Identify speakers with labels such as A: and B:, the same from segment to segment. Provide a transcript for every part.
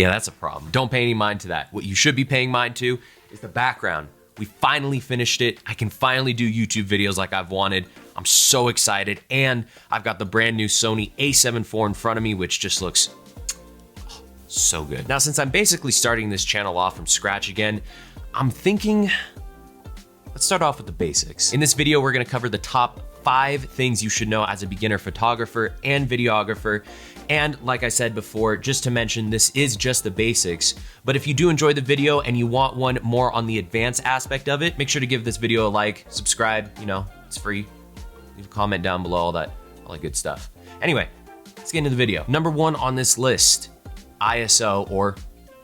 A: Yeah, that's a problem. Don't pay any mind to that. What you should be paying mind to is the background. We finally finished it. I can finally do YouTube videos like I've wanted. I'm so excited. And I've got the brand new Sony a7 IV in front of me, which just looks so good. Now, since I'm basically starting this channel off from scratch again, I'm thinking, let's start off with the basics. In this video, we're gonna cover the top 5 things you should know as a beginner photographer and videographer. And like I said before, just to mention, this is just the basics. But if you do enjoy the video and you want one more on the advanced aspect of it, make sure to give this video a like, subscribe, you know, it's free. Leave a comment down below, all that good stuff. Anyway, let's get into the video. Number 1 on this list, ISO or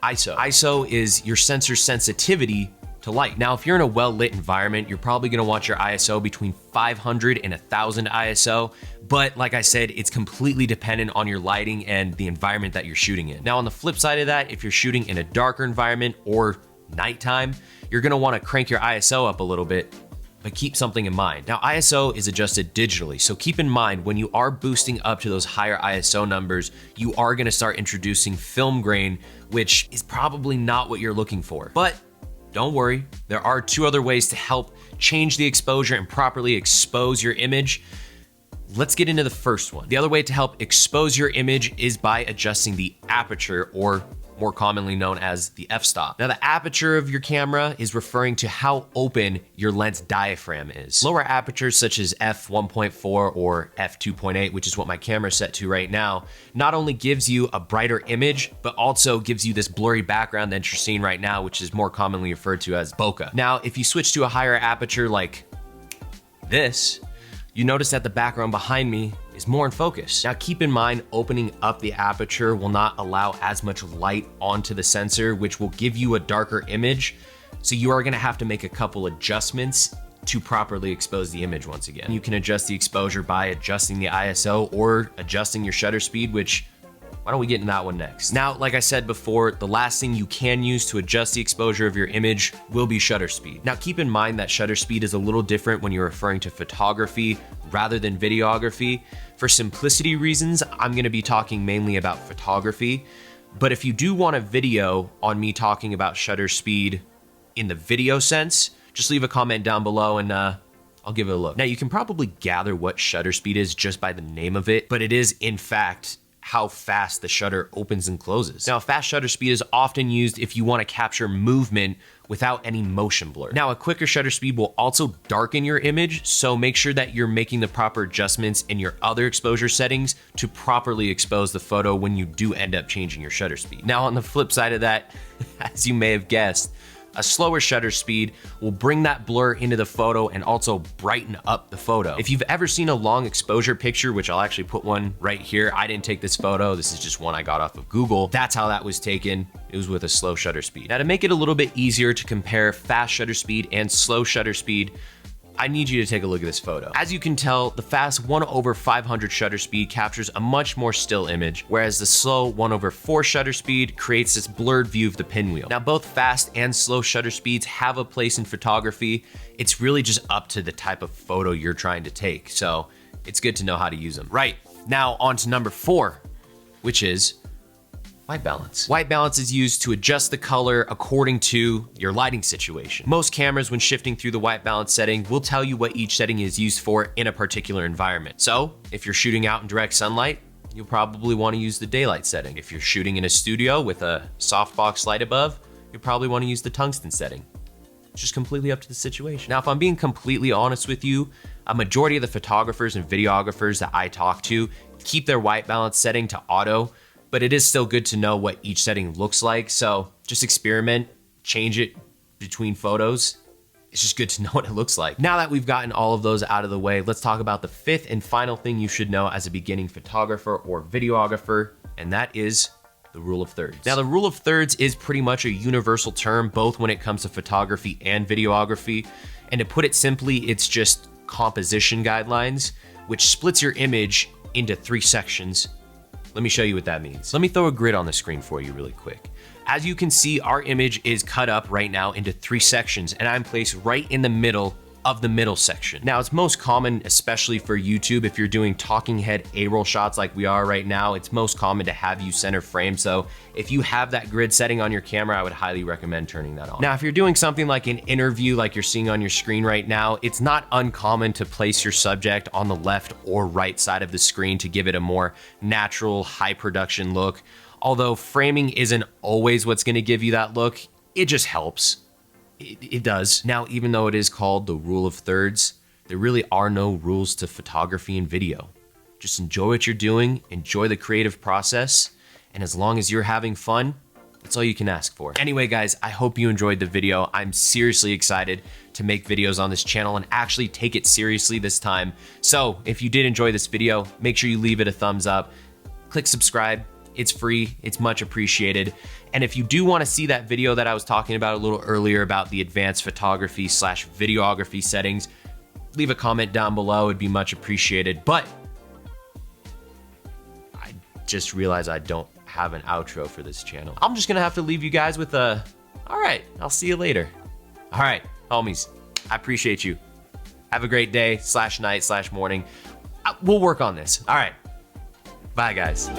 A: ISO. ISO is your sensor sensitivity to light. Now, if you're in a well-lit environment, you're probably gonna want your ISO between 500 and 1000 ISO, but like I said, it's completely dependent on your lighting and the environment that you're shooting in. Now, on the flip side of that, if you're shooting in a darker environment or nighttime, you're gonna wanna crank your ISO up a little bit, but keep something in mind. Now, ISO is adjusted digitally, so keep in mind when you are boosting up to those higher ISO numbers, you are gonna start introducing film grain, which is probably not what you're looking for. But don't worry, there are 2 other ways to help change the exposure and properly expose your image. Let's get into the first one. The other way to help expose your image is by adjusting the aperture, or more commonly known as the f-stop. Now, the aperture of your camera is referring to how open your lens diaphragm is. Lower apertures such as f1.4 or f2.8, which is what my camera is set to right now, not only gives you a brighter image, but also gives you this blurry background that you're seeing right now, which is more commonly referred to as bokeh. Now, if you switch to a higher aperture like this, you notice that the background behind me is more in focus. Now, keep in mind, opening up the aperture will not allow as much light onto the sensor, which will give you a darker image. So you are gonna have to make a couple adjustments to properly expose the image once again. You can adjust the exposure by adjusting the ISO or adjusting your shutter speed, which, why don't we get into that one next? Now, like I said before, the last thing you can use to adjust the exposure of your image will be shutter speed. Now, keep in mind that shutter speed is a little different when you're referring to photography rather than videography. For simplicity reasons, I'm gonna be talking mainly about photography, but if you do want a video on me talking about shutter speed in the video sense, just leave a comment down below and I'll give it a look. Now, you can probably gather what shutter speed is just by the name of it, but it is in fact how fast the shutter opens and closes. Now, fast shutter speed is often used if you want to capture movement without any motion blur. Now, a quicker shutter speed will also darken your image, so make sure that you're making the proper adjustments in your other exposure settings to properly expose the photo when you do end up changing your shutter speed. Now, on the flip side of that, as you may have guessed, a slower shutter speed will bring that blur into the photo and also brighten up the photo. If you've ever seen a long exposure picture, which I'll actually put one right here. I didn't take this photo. This is just one I got off of Google. That's how that was taken. It was with a slow shutter speed. Now, to make it a little bit easier to compare fast shutter speed and slow shutter speed, I need you to take a look at this photo. As you can tell, the fast 1/500 shutter speed captures a much more still image, whereas the slow 1/4 shutter speed creates this blurred view of the pinwheel. Now, both fast and slow shutter speeds have a place in photography. It's really just up to the type of photo you're trying to take, so it's good to know how to use them. Right, now on to number 4, which is white balance. White balance is used to adjust the color according to your lighting situation. Most cameras, when shifting through the white balance setting, will tell you what each setting is used for in a particular environment. So if you're shooting out in direct sunlight, you'll probably want to use the daylight setting. If you're shooting in a studio with a softbox light above, you'll probably want to use the tungsten setting. It's just completely up to the situation. Now, if I'm being completely honest with you, a majority of the photographers and videographers that I talk to keep their white balance setting to auto, but it is still good to know what each setting looks like. So just experiment, change it between photos. It's just good to know what it looks like. Now that we've gotten all of those out of the way, let's talk about the 5th and final thing you should know as a beginning photographer or videographer, and that is the rule of thirds. Now, the rule of thirds is pretty much a universal term, both when it comes to photography and videography. And to put it simply, it's just composition guidelines, which splits your image into 3 sections. Let me show you what that means. Let me throw a grid on the screen for you really quick. As you can see, our image is cut up right now into 3 sections, and I'm placed right in the middle of the middle section. Now, it's most common, especially for YouTube, if you're doing talking head A-roll shots like we are right now, it's most common to have you center frame. So if you have that grid setting on your camera, I would highly recommend turning that on. Now, if you're doing something like an interview like you're seeing on your screen right now, it's not uncommon to place your subject on the left or right side of the screen to give it a more natural, high production look. Although framing isn't always what's gonna give you that look, it just helps. It does. Now, even though it is called the rule of thirds, there really are no rules to photography and video. Just enjoy what you're doing, enjoy the creative process, and as long as you're having fun, that's all you can ask for. Anyway, guys, I hope you enjoyed the video. I'm seriously excited to make videos on this channel and actually take it seriously this time. So if you did enjoy this video, make sure you leave it a thumbs up, click subscribe. It's free, it's much appreciated. And if you do want to see that video that I was talking about a little earlier about the advanced photography / videography settings, leave a comment down below, it'd be much appreciated. But I just realized I don't have an outro for this channel. I'm just gonna have to leave you guys with a, all right, I'll see you later. All right, homies, I appreciate you. Have a great day / night / morning. We'll work on this. All right, bye guys.